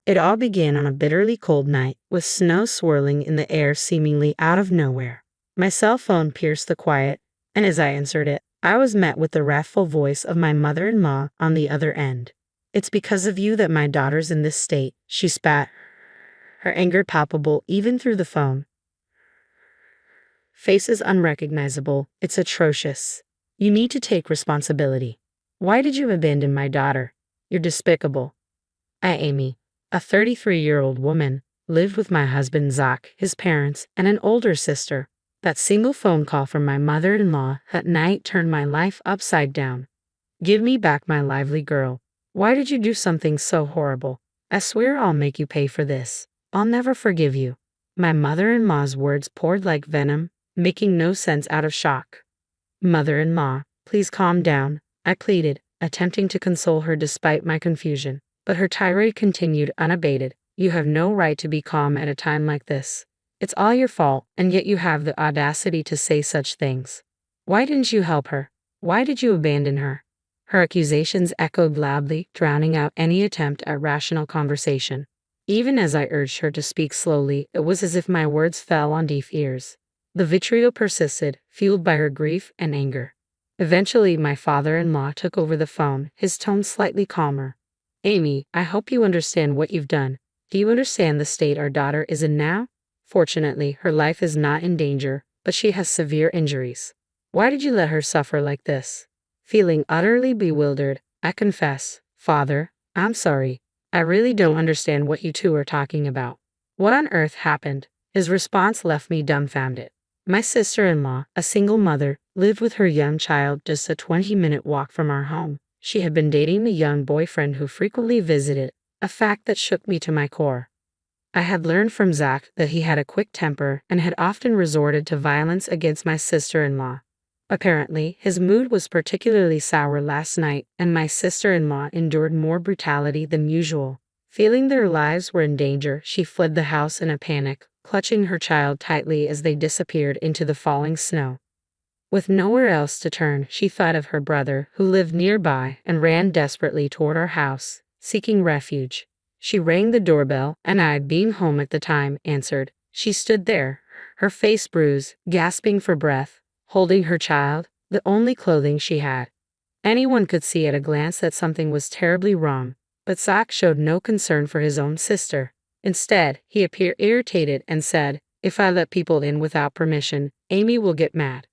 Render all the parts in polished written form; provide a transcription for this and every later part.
It all began on a bitterly cold night, with snow swirling in the air seemingly out of nowhere. My cell phone pierced the quiet, and as I answered it, I was met with the wrathful voice of my mother-in-law on the other end. "It's because of you that my daughter's in this state," she spat, her anger palpable even through the phone. Face is unrecognizable. "It's atrocious. You need to take responsibility. Why did you abandon my daughter? You're despicable." Amy, a 33-year-old woman, lived with my husband Zach, his parents, and an older sister. That single phone call from my mother-in-law that night turned my life upside down. "Give me back my lively girl. Why did you do something so horrible? I swear I'll make you pay for this. I'll never forgive you." My mother-in-law's words poured like venom, making no sense out of shock. "Mother-in-law, please calm down," I pleaded, attempting to console her despite my confusion. But her tirade continued unabated. "You have no right to be calm at a time like this. It's all your fault, and yet you have the audacity to say such things. Why didn't you help her? Why did you abandon her?" Her accusations echoed loudly, drowning out any attempt at rational conversation. Even as I urged her to speak slowly, it was as if my words fell on deaf ears. The vitriol persisted, fueled by her grief and anger. Eventually, my father-in-law took over the phone, his tone slightly calmer. "Amy, I hope you understand what you've done. Do you understand the state our daughter is in now? Fortunately, her life is not in danger, but she has severe injuries. Why did you let her suffer like this?" Feeling utterly bewildered, I confess, "Father, I'm sorry. I really don't understand what you two are talking about. What on earth happened?" His response left me dumbfounded. My sister-in-law, a single mother, lived with her young child just a 20-minute walk from our home. She had been dating the young boyfriend who frequently visited, a fact that shook me to my core. I had learned from Zach that he had a quick temper and had often resorted to violence against my sister-in-law. Apparently, his mood was particularly sour last night, and my sister-in-law endured more brutality than usual. Feeling their lives were in danger, she fled the house in a panic, clutching her child tightly as they disappeared into the falling snow. With nowhere else to turn, she thought of her brother, who lived nearby, and ran desperately toward our house, seeking refuge. She rang the doorbell, and I, being home at the time, answered. She stood there, her face bruised, gasping for breath, holding her child, the only clothing she had. Anyone could see at a glance that something was terribly wrong, but Zach showed no concern for his own sister. Instead, he appeared irritated and said, "If I let people in without permission, Amy will get mad.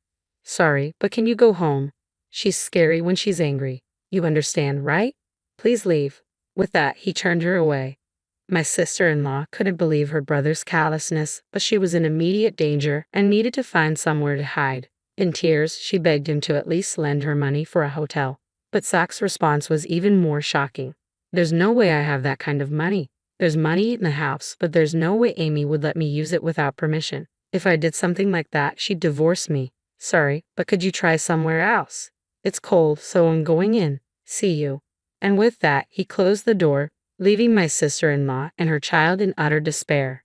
Sorry, but can you go home? She's scary when she's angry. You understand, right? Please leave." With that, he turned her away. My sister-in-law couldn't believe her brother's callousness, but she was in immediate danger and needed to find somewhere to hide. In tears, she begged him to at least lend her money for a hotel. But Zach's response was even more shocking. "There's no way I have that kind of money. There's money in the house, but there's no way Amy would let me use it without permission. If I did something like that, she'd divorce me. Sorry, but could you try somewhere else? It's cold, so I'm going in. See you." And with that, he closed the door, leaving my sister-in-law and her child in utter despair.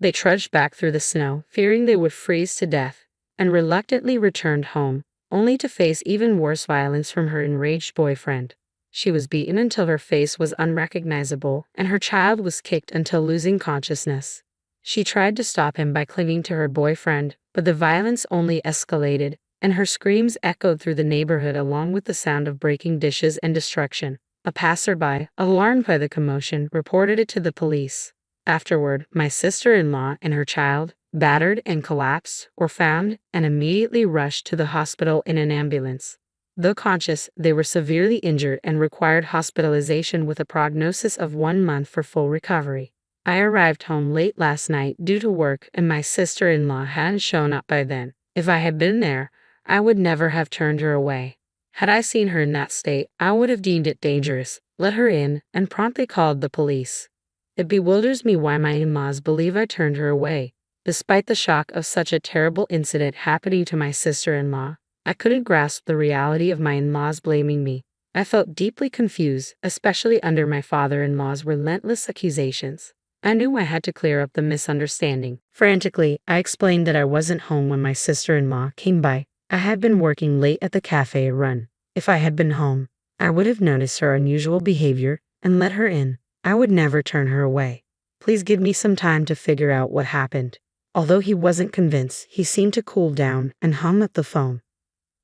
They trudged back through the snow, fearing they would freeze to death, and reluctantly returned home, only to face even worse violence from her enraged boyfriend. She was beaten until her face was unrecognizable, and her child was kicked until losing consciousness. She tried to stop him by clinging to her boyfriend, but the violence only escalated, and her screams echoed through the neighborhood along with the sound of breaking dishes and destruction. A passerby, alarmed by the commotion, reported it to the police. Afterward, my sister-in-law and her child, battered and collapsed, were found and immediately rushed to the hospital in an ambulance. Though conscious, they were severely injured and required hospitalization with a prognosis of 1 month for full recovery. I arrived home late last night due to work, and my sister-in-law hadn't shown up by then. If I had been there, I would never have turned her away. Had I seen her in that state, I would have deemed it dangerous, let her in, and promptly called the police. It bewilders me why my in-laws believe I turned her away. Despite the shock of such a terrible incident happening to my sister-in-law, I couldn't grasp the reality of my in-laws blaming me. I felt deeply confused, especially under my father-in-law's relentless accusations. I knew I had to clear up the misunderstanding. Frantically, I explained that I wasn't home when my sister-in-law came by. I had been working late at the cafe run. If I had been home, I would have noticed her unusual behavior and let her in. I would never turn her away. Please give me some time to figure out what happened. Although he wasn't convinced, he seemed to cool down and hung up the phone.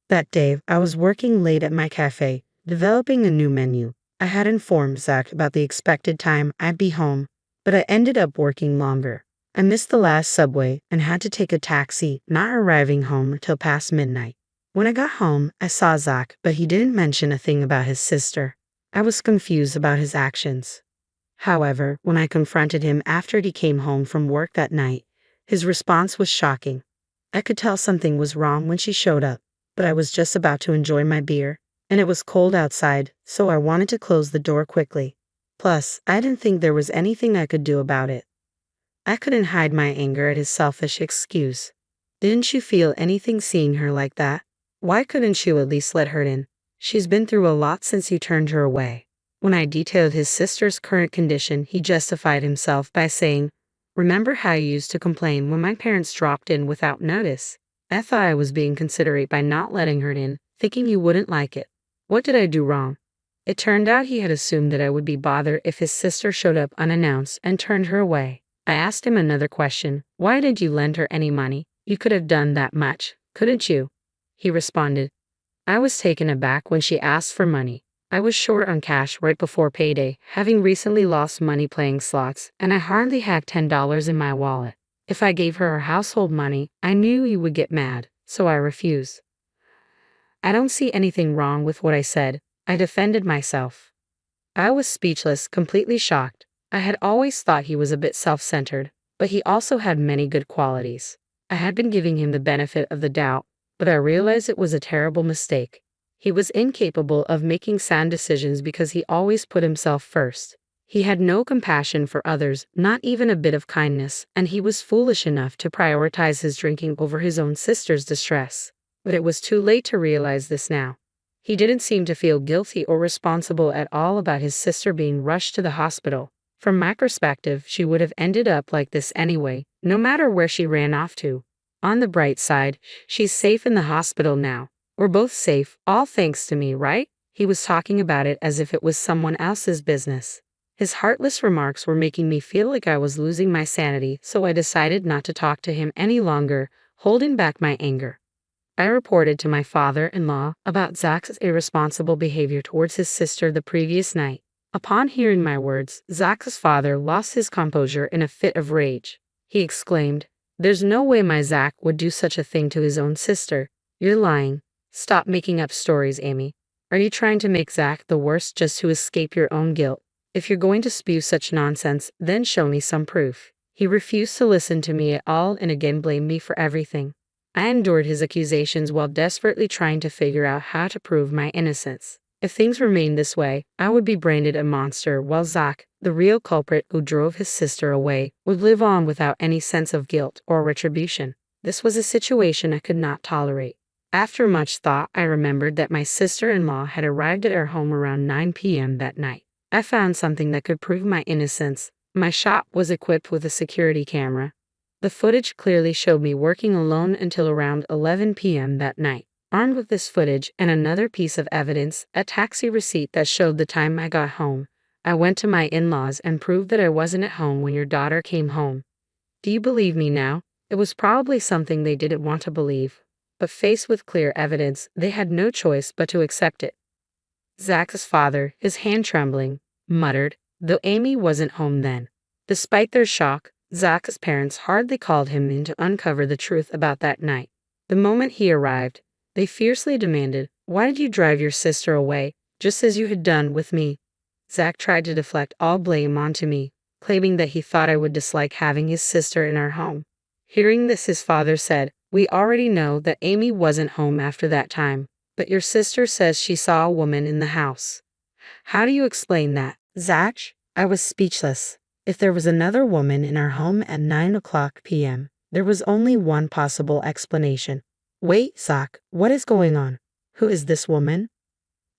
That day, I was working late at my cafe, developing a new menu. I had informed Zach about the expected time I'd be home, but I ended up working longer. I missed the last subway and had to take a taxi, not arriving home till past midnight. When I got home, I saw Zach, but he didn't mention a thing about his sister. I was confused about his actions. However, when I confronted him after he came home from work that night, his response was shocking. I could tell something was wrong when she showed up, but I was just about to enjoy my beer, and it was cold outside, so I wanted to close the door quickly. Plus, I didn't think there was anything I could do about it. I couldn't hide my anger at his selfish excuse. Didn't you feel anything seeing her like that? Why couldn't you at least let her in? She's been through a lot since you turned her away. When I detailed his sister's current condition, he justified himself by saying, "Remember how you used to complain when my parents dropped in without notice? I thought I was being considerate by not letting her in, thinking you wouldn't like it. What did I do wrong?" It turned out he had assumed that I would be bothered if his sister showed up unannounced and turned her away. I asked him another question. "Why did you lend her any money? You could have done that much, couldn't you?" He responded, "I was taken aback when she asked for money. I was short on cash right before payday, having recently lost money playing slots, and I hardly had $10 in my wallet. If I gave her household money, I knew you would get mad, so I refused." I don't see anything wrong with what I said. I defended myself. I was speechless, completely shocked. I had always thought he was a bit self-centered, but he also had many good qualities. I had been giving him the benefit of the doubt, but I realized it was a terrible mistake. He was incapable of making sound decisions because he always put himself first. He had no compassion for others, not even a bit of kindness, and he was foolish enough to prioritize his drinking over his own sister's distress. But it was too late to realize this now. He didn't seem to feel guilty or responsible at all about his sister being rushed to the hospital. From my perspective, she would have ended up like this anyway, no matter where she ran off to. On the bright side, she's safe in the hospital now. We're both safe, all thanks to me, right? He was talking about it as if it was someone else's business. His heartless remarks were making me feel like I was losing my sanity, so I decided not to talk to him any longer, holding back my anger. I reported to my father-in-law about Zach's irresponsible behavior towards his sister the previous night. Upon hearing my words, Zach's father lost his composure in a fit of rage. He exclaimed, "There's no way my Zach would do such a thing to his own sister. You're lying. Stop making up stories, Amy. Are you trying to make Zach the worst just to escape your own guilt? If you're going to spew such nonsense, then show me some proof." He refused to listen to me at all and again blamed me for everything. I endured his accusations while desperately trying to figure out how to prove my innocence. If things remained this way, I would be branded a monster while Zach, the real culprit who drove his sister away, would live on without any sense of guilt or retribution. This was a situation I could not tolerate. After much thought, I remembered that my sister-in-law had arrived at our home around 9 p.m. that night. I found something that could prove my innocence. My shop was equipped with a security camera. The footage clearly showed me working alone until around 11 p.m. that night. Armed with this footage and another piece of evidence, a taxi receipt that showed the time I got home, I went to my in-laws and proved that I wasn't at home when your daughter came home. Do you believe me now? It was probably something they didn't want to believe, but faced with clear evidence, they had no choice but to accept it. Zach's father, his hand trembling, muttered, though Amy wasn't home then. Despite their shock, Zach's parents hardly called him in to uncover the truth about that night. The moment he arrived, they fiercely demanded, "Why did you drive your sister away, just as you had done with me?" Zach tried to deflect all blame onto me, claiming that he thought I would dislike having his sister in our home. Hearing this, his father said, "We already know that Amy wasn't home after that time, but your sister says she saw a woman in the house. How do you explain that?" Zach, I was speechless. If there was another woman in our home at 9 p.m., there was only one possible explanation. "Wait, Zach, what is going on? Who is this woman?"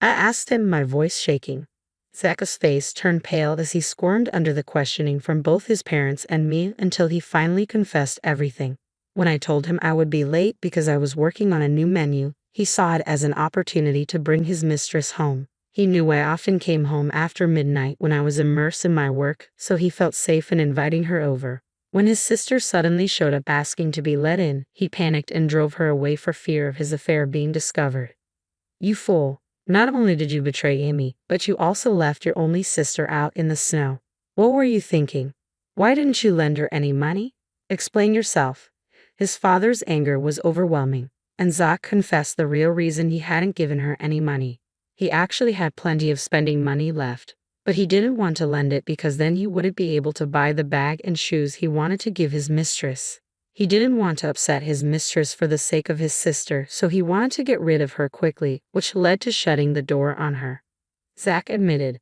I asked him, my voice shaking. Zach's face turned pale as he squirmed under the questioning from both his parents and me until he finally confessed everything. When I told him I would be late because I was working on a new menu, he saw it as an opportunity to bring his mistress home. He knew I often came home after midnight when I was immersed in my work, so he felt safe in inviting her over. When his sister suddenly showed up asking to be let in, he panicked and drove her away for fear of his affair being discovered. You fool. Not only did you betray Amy, but you also left your only sister out in the snow. What were you thinking? Why didn't you lend her any money? Explain yourself. His father's anger was overwhelming, and Zach confessed the real reason he hadn't given her any money. He actually had plenty of spending money left, but he didn't want to lend it because then he wouldn't be able to buy the bag and shoes he wanted to give his mistress. He didn't want to upset his mistress for the sake of his sister, so he wanted to get rid of her quickly, which led to shutting the door on her. Zach admitted.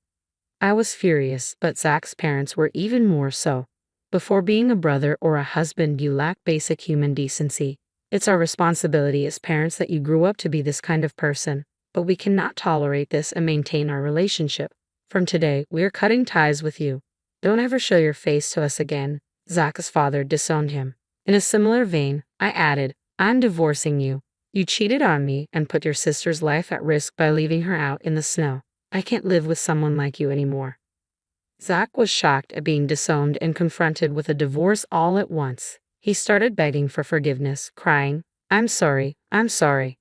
I was furious, but Zach's parents were even more so. Before being a brother or a husband, you lack basic human decency. It's our responsibility as parents that you grew up to be this kind of person, but we cannot tolerate this and maintain our relationship. From today, we are cutting ties with you. Don't ever show your face to us again. Zach's father disowned him. In a similar vein, I added, I'm divorcing you. You cheated on me and put your sister's life at risk by leaving her out in the snow. I can't live with someone like you anymore. Zach was shocked at being disowned and confronted with a divorce all at once. He started begging for forgiveness, crying, I'm sorry, I'm sorry.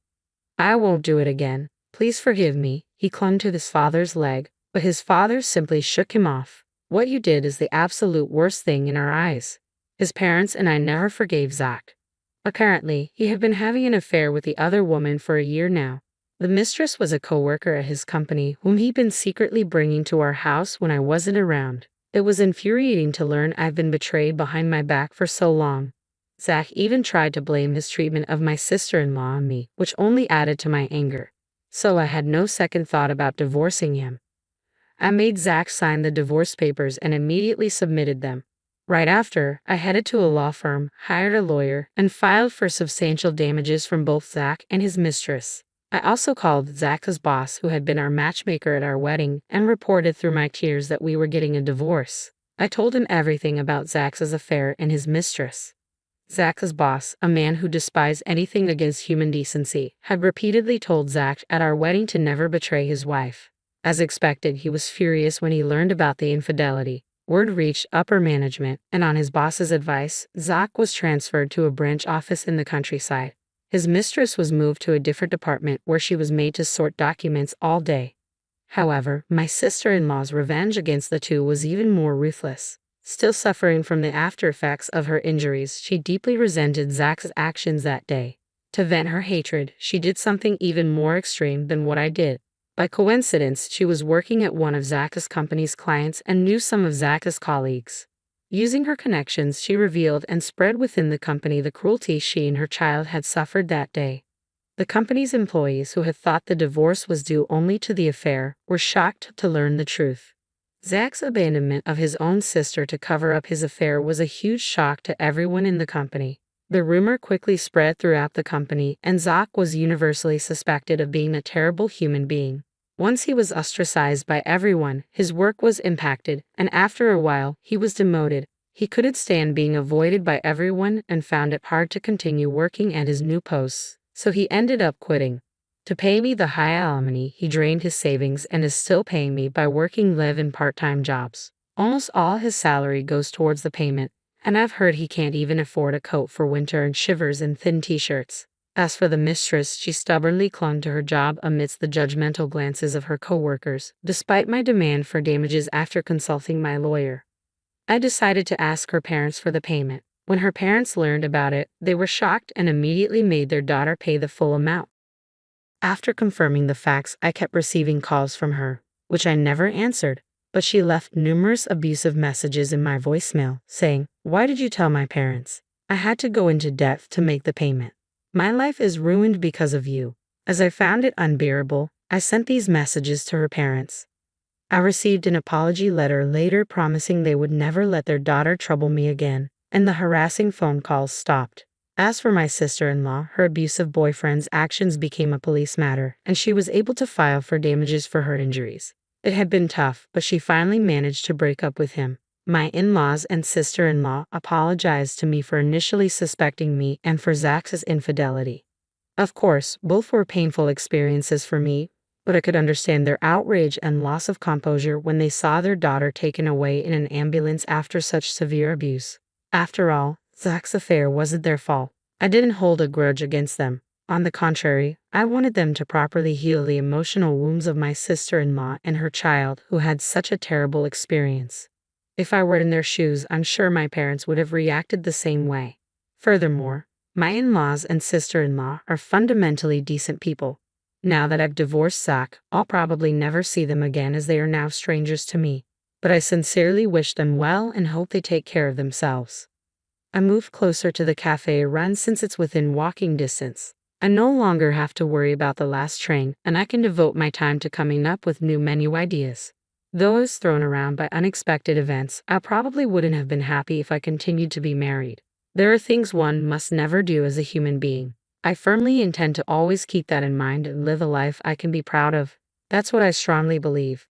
I won't do it again. Please forgive me. He clung to his father's leg, but his father simply shook him off. What you did is the absolute worst thing in our eyes. His parents and I never forgave Zach. Apparently, he had been having an affair with the other woman for a year now. The mistress was a co-worker at his company whom he'd been secretly bringing to our house when I wasn't around. It was infuriating to learn I've been betrayed behind my back for so long. Zach even tried to blame his treatment of my sister-in-law on me, which only added to my anger. So I had no second thought about divorcing him. I made Zach sign the divorce papers and immediately submitted them. Right after, I headed to a law firm, hired a lawyer, and filed for substantial damages from both Zach and his mistress. I also called Zach's boss, who had been our matchmaker at our wedding, and reported through my tears that we were getting a divorce. I told him everything about Zach's affair and his mistress. Zach's boss, a man who despised anything against human decency, had repeatedly told Zach at our wedding to never betray his wife. As expected, he was furious when he learned about the infidelity. Word reached upper management, and on his boss's advice, Zach was transferred to a branch office in the countryside. His mistress was moved to a different department where she was made to sort documents all day. However, my sister-in-law's revenge against the two was even more ruthless. Still suffering from the after-effects of her injuries, she deeply resented Zach's actions that day. To vent her hatred, she did something even more extreme than what I did. By coincidence, she was working at one of Zach's company's clients and knew some of Zach's colleagues. Using her connections, she revealed and spread within the company the cruelty she and her child had suffered that day. The company's employees, who had thought the divorce was due only to the affair, were shocked to learn the truth. Zach's abandonment of his own sister to cover up his affair was a huge shock to everyone in the company. The rumor quickly spread throughout the company, and Zach was universally suspected of being a terrible human being. Once he was ostracized by everyone, his work was impacted, and after a while, he was demoted. He couldn't stand being avoided by everyone and found it hard to continue working at his new posts, so he ended up quitting. To pay me the high alimony, he drained his savings and is still paying me by working live-in part-time jobs. Almost all his salary goes towards the payment, and I've heard he can't even afford a coat for winter and shivers in thin t-shirts. As for the mistress, she stubbornly clung to her job amidst the judgmental glances of her co-workers, despite my demand for damages after consulting my lawyer. I decided to ask her parents for the payment. When her parents learned about it, they were shocked and immediately made their daughter pay the full amount. After confirming the facts, I kept receiving calls from her, which I never answered, but she left numerous abusive messages in my voicemail, saying, "Why did you tell my parents? I had to go into debt to make the payment. My life is ruined because of you." As I found it unbearable, I sent these messages to her parents. I received an apology letter later promising they would never let their daughter trouble me again, and the harassing phone calls stopped. As for my sister-in-law, her abusive boyfriend's actions became a police matter, and she was able to file for damages for her injuries. It had been tough, but she finally managed to break up with him. My in-laws and sister-in-law apologized to me for initially suspecting me and for Zach's infidelity. Of course, both were painful experiences for me, but I could understand their outrage and loss of composure when they saw their daughter taken away in an ambulance after such severe abuse. After all, Zach's affair wasn't their fault. I didn't hold a grudge against them. On the contrary, I wanted them to properly heal the emotional wounds of my sister-in-law and her child who had such a terrible experience. If I were in their shoes, I'm sure my parents would have reacted the same way. Furthermore, my in-laws and sister-in-law are fundamentally decent people. Now that I've divorced Zach, I'll probably never see them again as they are now strangers to me. But I sincerely wish them well and hope they take care of themselves. I moved closer to the cafe run since it's within walking distance. I no longer have to worry about the last train, and I can devote my time to coming up with new menu ideas. Though I was thrown around by unexpected events, I probably wouldn't have been happy if I continued to be married. There are things one must never do as a human being. I firmly intend to always keep that in mind and live a life I can be proud of. That's what I strongly believe.